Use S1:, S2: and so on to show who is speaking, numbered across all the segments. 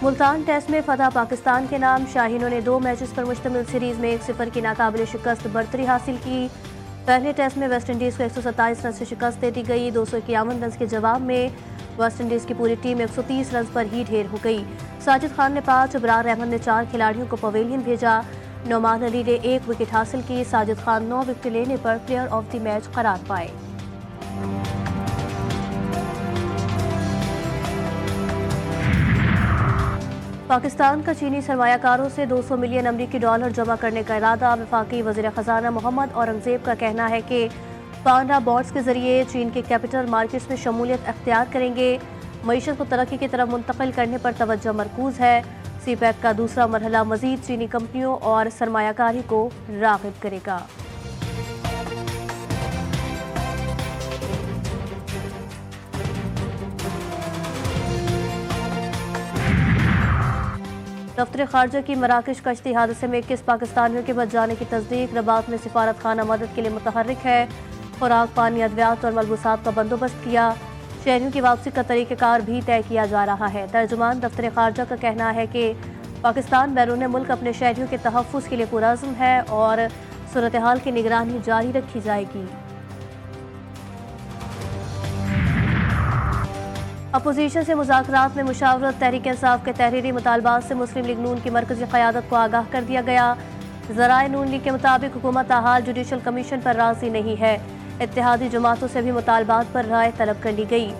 S1: Multan test में फतह पाकिस्तान के नाम। शाहीनों ने 2 मैचेस पर मुश्तमिल सीरीज में 1-0 की नाकाबिल शिकस्त बरतरी हासिल की। पहले टेस्ट में वेस्ट इंडीज़ को 127 रन से शिकस्त दे दी गई। 251 रन के जवाब में वेस्ट इंडीज़ की पूरी टीम 130 रन पर ही ढेर हो गई। साजिद खान ने 5, अबरार अहमद ने 4 खिलाड़ियों को पवेलियन भेजा। नौमान अली ने 1 विकेट हासिल की। साजिद खान 9 विकेट लेने पर प्लेयर ऑफ द मैच करार पाए। पाकिस्तान का चीनी सरमायाकारों से 200 मिलियन अमरीकी डॉलर जमा करने का इरादा। वफाकी वज़ीर ख़जाना मोहम्मद औरंगज़ेब का कहना है कि पांडा बॉन्ड्स के जरिए चीन के कैपिटल मार्केट्स में शमूलियत अख्तियार करेंगे। मईशत को तरक्की की तरफ मुंतकिल करने पर तवज्जो मरकूज है। सीपैक का दूसरा मरहला मजीद चीनी कंपनियों और सरमायाकारी को राग़िब करेगा। दफ्तर खारजा की मराकश कश्ती हादसे में 21 पाकिस्तानियों के बच जाने की तस्दीक। रबात में सिफारत खाना मदद के लिए मुतहर्रिक है। खुराक, पानी, अद्वियात और मलबूसात का बंदोबस्त किया। शहरियों की वापसी का तरीक़ाकार भी तय किया जा रहा है। तर्जुमान दफ्तर खारजा का कहना है कि पाकिस्तान बैरून मुल्क अपने शहरियों के तहफ़्फ़ुज़ के लिए पुरअज़्म है और सूरत हाल की निगरानी जारी रखी जाएगी। अपोजिशन से मुज़ाकरात में मुशावरत। तहरीक इंसाफ के तहरीरी मुतालबात से मुस्लिम लीग नून की मरकज़ी क़यादत को आगाह कर दिया गया। ज़राए नून लीग के मुताबिक हुकूमत हाल जुडिशल कमीशन पर राज़ी नहीं है। इत्तेहादी जमातों से भी मुतालबात पर राय तलब कर ली गई।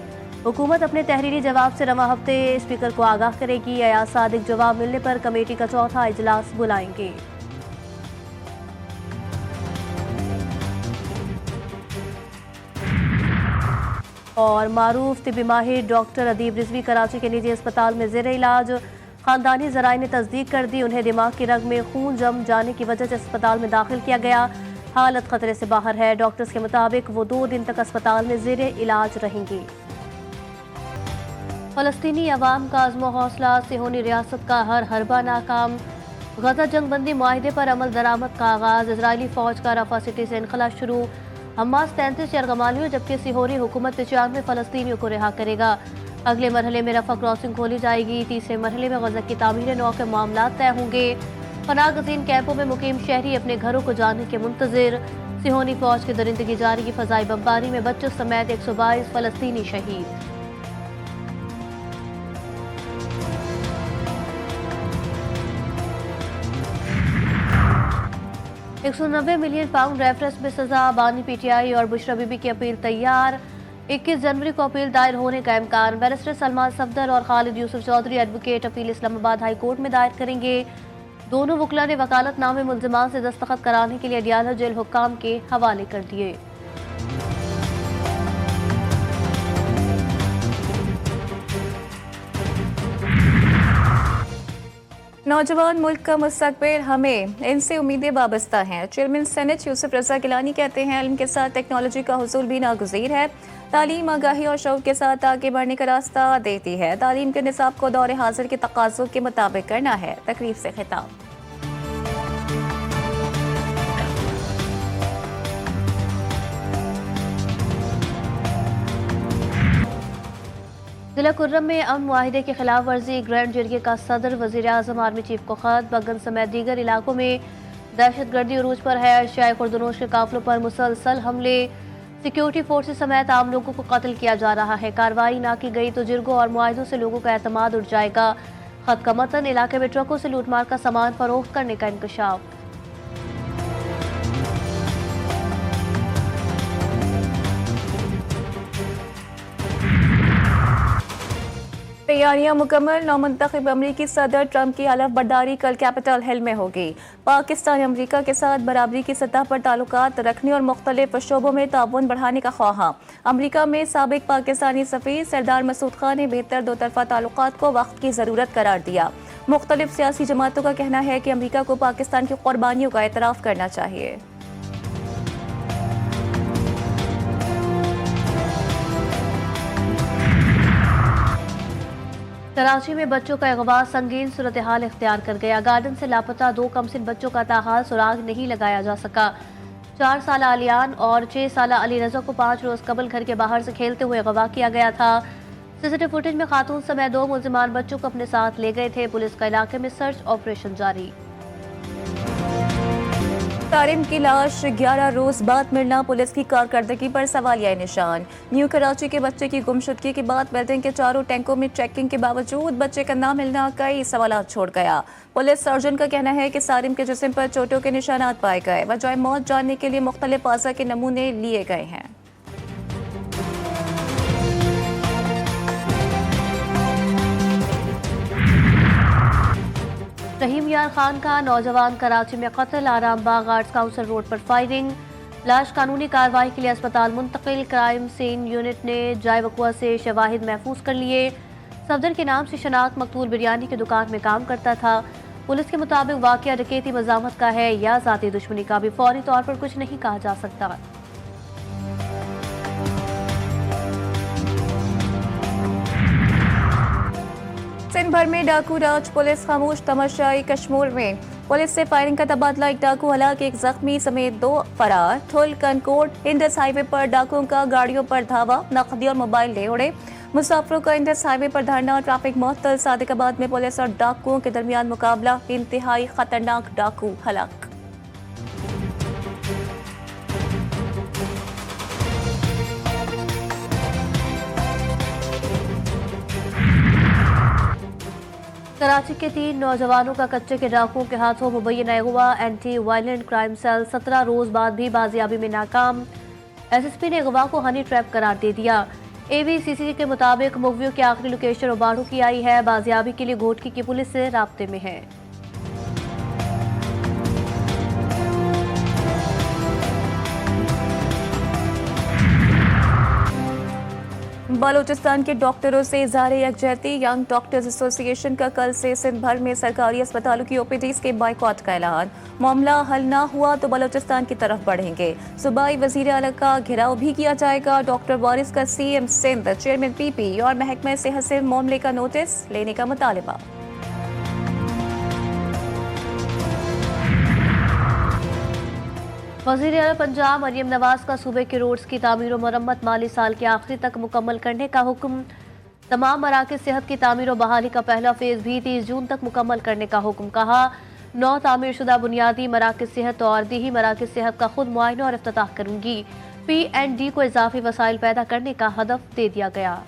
S1: हुकूमत अपने तहरीरी जवाब से रवा हफ्ते स्पीकर को आगाह करेगी। या सादिक जवाब मिलने पर कमेटी का चौथा इजलास बुलाएंगे। और मारूफ तिबी माहिर डॉक्टर अदीब रिजवी कराची के निजी अस्पताल में ज़ेर इलाज। ख़ानदानी ज़राए ने तस्दीक कर दी, उन्हें दिमाग की रग में खून जम जाने की वजह से अस्पताल में दाखिल किया गया। हालत खतरे से बाहर है। डॉक्टर्स के मुताबिक वो 2 दिन तक अस्पताल में ज़ेर इलाज रहेंगी। फ़लस्तीनी अवाम का अज़्म हौसला। सिहोनी रियासत का हर हरबा नाकाम। गज़ा जंगबंदी मुआहिदे पर अमल दरामद का आगाज़। इजरायली फ़ौज का रफ़ा सिटी से इनखला शुरू। हमास 33 यरगमालियों जबकि सिहोरी हुकूमत 95 फ़लस्तीनियों को रिहा करेगा। अगले मरहले में रफ़ा क्रॉसिंग खोली जाएगी। तीसरे मरहले में गज़ा की तामीर नौ के मामला तय होंगे। पनाह गज़ीन कैंपों में मुकीम शहरी अपने घरों को जाने के मुंतज़िर। सिहोनी फ़ौज की दरिंदगी जारी। फ़ज़ाई बमबारी में बच्चों समेत 122 फ़लस्तीनी शहीद। £190 मिलियन रेफरेंस में सजा। बानी पीटीआई और बुशरा बीबी की अपील तैयार। 21 जनवरी को अपील दायर होने का इम्कान। बैरिस्टर सलमान सफदर और Khalid Yusuf Chaudhry advocate appeal Islamabad high court में दायर करेंगे। दोनों वकला ने वकालतनामे मुल्जिमान से दस्तखत कराने के लिए अडियाला जेल हुक्काम के हवाले कर दिए।
S2: नौजवान मुल्क का मुस्तकबिल, हमें इनसे उम्मीदें वाबस्ता हैं। चेयरमैन सेनेट यूसुफ रजा गिलानी कहते हैं इल्म के साथ टेक्नोलॉजी का हुसूल भी नागुज़ीर है। तालीम आगाही और शौक़ के साथ आगे बढ़ने का रास्ता देती है। तालीम के निसाब को दौर हाजिर के तकाज़ों के मुताबिक करना है। तकरीब से खिताब।
S1: जिला कुर्रम में अमन मुआहिदे की खिलाफ वर्जी। ग्रैंड जरिए का सदर, वज़ीर आज़म, आर्मी चीफ को खत। बगन समेत दीगर इलाकों में दहशतगर्दी अरूज पर है। शाय खुर्दनोश के काफिलों पर मुसलसल हमले। सिक्योरिटी फोर्सेस समेत आम लोगों को कत्ल किया जा रहा है। कार्रवाई ना की गई तो जिरगों और मुआहिदों से लोगों का एतमाद उठ जाएगा। खत का मतन, इलाके में ट्रकों से लूटमार का सामान फरोख्त करने का इंकशाफ।
S2: तैयारियां मुकम्मल। नौमुंतखब अमरीकी सदर ट्रंप की हलफ बर्दारी कल कैपिटल हिल में होगी। पाकिस्तान अमरीका के साथ बराबरी की सतह पर ताल्लुकात रखने और मुख्तलिफ शोबों में ताउन बढ़ाने का ख्वाहा। अमरीका में साबिक पाकिस्तानी सफीर सरदार मसूद खान ने बेहतर दो तरफा ताल्लुकात को वक्त की ज़रूरत करार दिया। मुख्तलिफ सियासी जमातों का कहना है कि अमरीका को पाकिस्तान की कुर्बानियों का एतराफ़ करना चाहिए।
S1: कराची में बच्चों का अगवा संगीन सूरत हाल इख्तियार कर गया। गार्डन से लापता 2 कमसिन बच्चों का ताहाल सुराग नहीं लगाया जा सका। 4 साल आलियान और 6 साल अली रजा को 5 रोज कबल घर के बाहर से खेलते हुए अगवा किया गया था। सीसीटीवी फुटेज में खातून समेत 2 मुलजिमान बच्चों को अपने साथ ले गए थे। पुलिस का इलाके में सर्च ऑपरेशन जारी।
S2: तारिम की लाश 11 रोज बाद मिलना पुलिस की कारकर्दगी पर सवालिया निशान। न्यू कराची के बच्चे की गुमशुदगी के बाद बिल्डिंग के चारों टैंकों में चेकिंग के बावजूद बच्चे का न मिलना कई सवालात छोड़ गया। पुलिस सर्जन का कहना है कि सारिम के जिस्म पर चोटों के निशानात पाए गए। वजह मौत जानने के लिए मुख्तलिफ अज़ा के नमूने लिए गए हैं।
S1: रहीम यार खान का नौजवान कराची में कत्ल। आराम बाग आर्ट्स काउंसिल रोड पर फायरिंग। लाश कानूनी कार्रवाई के लिए अस्पताल मुंतकिल। क्राइम सीन यूनिट ने जाए वक़ुआ से शवाहिद महफूज कर लिए। सफदर के नाम से शनाख्त मकतूल बिरयानी की दुकान में काम करता था। पुलिस के मुताबिक वाक़या डकैती मज़ामत का है या ज़ाती दुश्मनी का भी फौरी तौर पर कुछ नहीं कहा जा सकता।
S2: सिंध भर में डाकू राज। पुलिस खामोश तमाशाई। कश्मीर में पुलिस से फायरिंग का तबादला। एक डाकू हलाक, एक जख्मी समेत 2 फरार। थुल कनकोट इंडस हाईवे पर डाकुओं का गाड़ियों पर धावा। नकदी और मोबाइल ले उड़े। मुसाफिरों का इंडस हाईवे पर धरना। ट्रैफिक मुअत्तल। सादिकाबाद में पुलिस और डाकुओं के दरमियान मुकाबला। इंतहाई खतरनाक डाकू हलाक।
S1: कराची के 3 नौजवानों का कच्चे के डाकुओं के हाथों मुबैना हुआ। एंटी वायलेंट क्राइम सेल 17 रोज बाद भी बाजियाबी में नाकाम। एसएसपी ने अगवा को हनी ट्रैप करार दे दिया। एवीसीसी के मुताबिक मुगवियों की आखिरी लोकेशन उबाड़ू की आई है। बाजियाबी के लिए घोटकी की पुलिस से राब्ते में है।
S2: बलूचिस्तान के डॉक्टरों से इज़हार यकजहती। यंग डॉक्टर्स एसोसिएशन का कल से सिंध भर में सरकारी अस्पतालों की ओपीडीज के बाइकॉट का ऐलान। मामला हल ना हुआ तो बलूचिस्तान की तरफ बढ़ेंगे। सूबाई वजीर आला का घेराव भी किया जाएगा। डॉक्टर वारिस का सीएम सिंध, चेयरमैन पीपी और महकमा सेहत से मामले का नोटिस लेने का मुतालबा।
S1: वज़ीर आला पंजाब मरियम नवाज का सूबे के रोड्स की तामीर और मरम्मत माली साल के आखिरी तक मुकम्मल करने का हुक्म। तमाम मराकज़ सेहत की तामीर और बहाली का पहला फेज भी 30 जून तक मुकम्मल करने का हुक्म। कहा 9 तामीर शुदा बुनियादी मराकज़ सेहत और दीही मराकज़ सेहत का खुद मुआयना और इफ्तिताह करूंगी। PND को इजाफी वसाइल पैदा करने का हदफ दे दिया गया।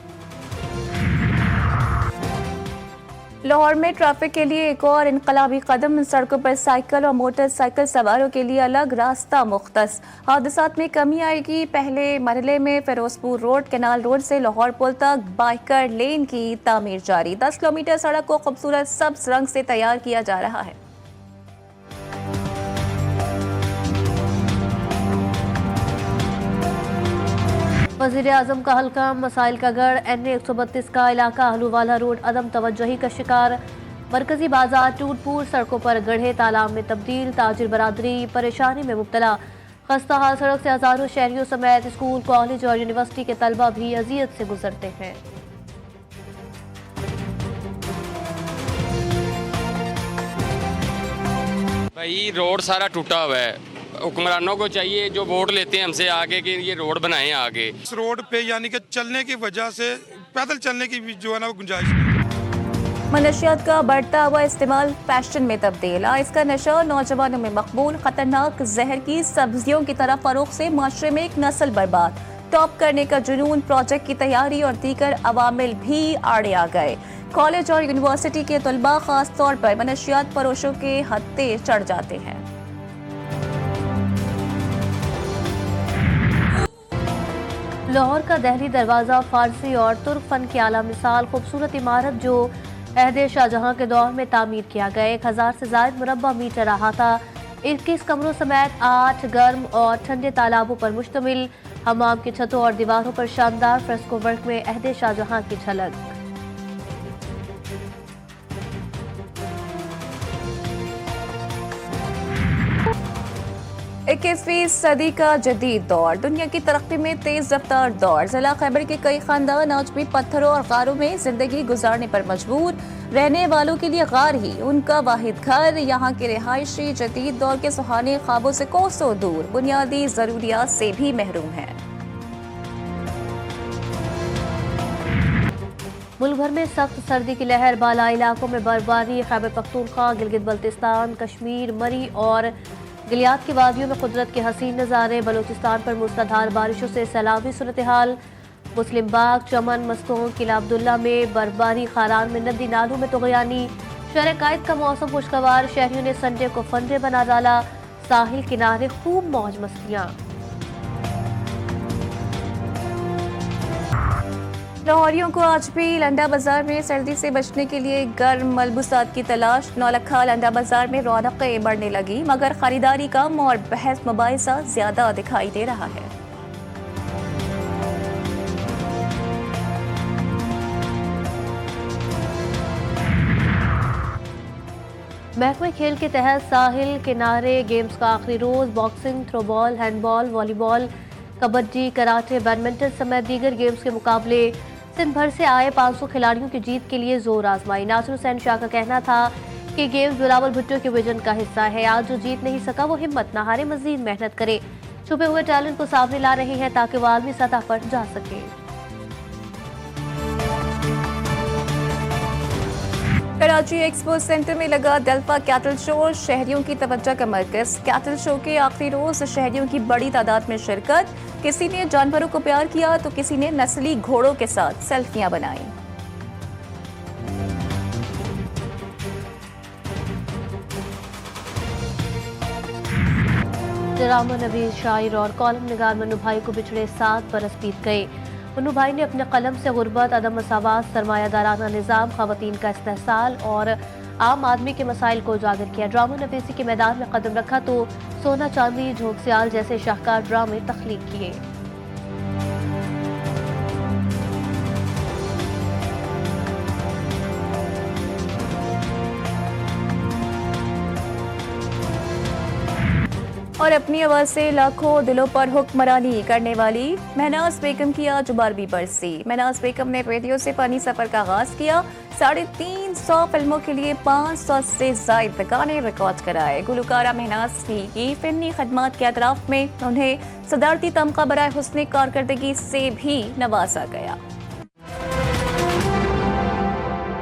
S2: लाहौर में ट्रैफिक के लिए एक और इनकलाबी कदम। सड़कों पर साइकिल और मोटरसाइकिल सवारों के लिए अलग रास्ता मुख्तस। हादसात में कमी आएगी। पहले मरहले में फिरोजपुर रोड, कैनाल रोड से लाहौर पुल तक बाइकर लेन की तामीर जारी। 10 किलोमीटर सड़क को खूबसूरत सब्ज रंग से तैयार किया जा रहा है।
S1: वज़ीर आज़म का हल्का मसाइल का गढ़। NA 132 का इलाका हलूवाला रोड अदम तवज्जुही का शिकार। मरकजी बाजार टूट फूट, सड़कों पर गढ़े तालाब में तब्दील। ताजिर बरादरी परेशानी में मुब्तला। खस्ता हाल सड़क से हजारों शहरियों समेत स्कूल, कॉलेज और यूनिवर्सिटी के तलबा भी अजियत से गुजरते हैं।
S3: भाई रोड सारा टूटा हुआ है। हुक्मरानों को चाहिए जो वोट लेते हैं हमसे आगे कि ये रोड बनाएं आगे।
S4: इस रोड पे यानी कि चलने की वजह से पैदल चलने की भी जो है ना वो गुंजाइश नहीं।
S2: मनशियात का बढ़ता हुआ इस्तेमाल फैशन में तब्दील। इसका नशा नौजवानों में मकबूल। खतरनाक जहर की सब्जियों की तरफ फरोख से माशरे में एक नस्ल बर्बाद। टॉप करने का जुनून, प्रोजेक्ट की तैयारी और दीगर अवामिल भी आड़े आ गए। कॉलेज और यूनिवर्सिटी के तलबा खास तौर पर मनशियात फरोशों के हत्थे चढ़ जाते हैं।
S1: लाहौर का दहली दरवाज़ा फारसी और तुर्क फन की आला मिसाल। खूबसूरत इमारत जो अहद शाहजहां के दौर में तामीर किया गया। 1000 से ज़ायद मुरब्बा मीटर अहाता। 21 कमरों समेत 8 गर्म और ठंडे तालाबों पर मुश्तमिल। हमाम की छतों और दीवारों पर शानदार फ्रेस्को वर्क में अहद शाहजहां की झलक।
S2: 21वीं सदी का जदीद दौर, दुनिया की तरक्की में तेज रफ्तार दौर। जिला खैबर के कई खानदान आज भी पत्थरों और गारों में जिंदगी गुजारने पर मजबूर। रहने वालों के लिए गार ही उनका वाहिद घर। यहाँ के रिहायशी जदीद दौर के सुहाने ख्वाबों से कोसों दूर, बुनियादी जरूरियात से भी महरूम है।
S1: मुल्क भर में सख्त सर्दी की लहर, बाला इलाकों में बर्फबारी। खैबर पख्तूनख्वा, गिलगित बल्तिस्तान, कश्मीर, मरी और गिलियात की वादियों में कुदरत के हसीन नज़ारे। बलूचिस्तान पर मूसलाधार बारिशों से सैलाबी सूरत हाल। मुस्लिम बाग, चमन, मस्तूर, किला अब्दुल्ला में बर्फबारी। खारान में नदी नालों में तुग़यानी। शहर कायद का मौसम खुशगवार, शहरियों ने संडे को फंडे बना डाला। साहिल किनारे खूब मौज मस्तियाँ।
S2: लाहौरियों को आज भी लंडा बाजार में सर्दी से बचने के लिए गर्म मलबूसात की तलाश। नौलखा लंडा बाजार में रौनकें बढ़ने लगी, मगर खरीदारी कम और बहस मुबाहिसा ज्यादा दिखाई दे रहा है।
S1: महकमे खेल के तहत साहिल किनारे गेम्स का आखिरी रोज। Boxing, throwball, handball, volleyball, kabaddi, karate, badminton समेत दीगर गेम्स के मुकाबले सिंध भर से आए 500 खिलाड़ियों की जीत के लिए जोर आजमाई। नासिर हुसैन शाह का कहना था कि गेम्स बिलावल भुट्टो के विजन का हिस्सा है। आज जो जीत नहीं सका वो हिम्मत न हारे, मजीद मेहनत करे। छुपे हुए टैलेंट को सामने ला रहे हैं ताकि वो आलमी सतह पर जा सके।
S2: कराची एक्सपो सेंटर में लगा डेल्फा कैटल शो, शहरियों की तवज्जो का मरकज। कैटल शो के आखिरी रोज शहरियों की बड़ी तादाद में शिरकत। किसी ने जानवरों को प्यार किया तो किसी ने नस्ली घोड़ों के साथ सेल्फियां बनाई।
S1: ड्रामा नवीस, शायर और कॉलम निगार मन्नू भाई को बिछड़े 7 बरस बीत गए। मन्नू भाई ने अपने कलम से गुर्बत, अदम मसावात, सरमायादाराना निज़ाम, ख़वातीन का इस्तेहसाल और आम आदमी के मसाइल को उजागर किया। ड्रामा नवीसी के मैदान में कदम रखा तो सोना चांदी, झोंक सियाल जैसे शाहकार ड्रामे तख्लीक किए।
S2: और अपनी आवाज से लाखों दिलों पर हुक्मरानी करने वाली महनाज बेगम की आज 12वीं बरसी। महनाज बेगम ने रेडियो से पानी सफर का आगाज किया। 350 फिल्मों के लिए 500 से ज्यादा गाने रिकॉर्ड कराए। गुलकारा महनाज की फिल्मी खदमात के अतराफ में उन्हें सदारती तमगा बराए हुस्न कारकर्दगी से भी नवाजा गया।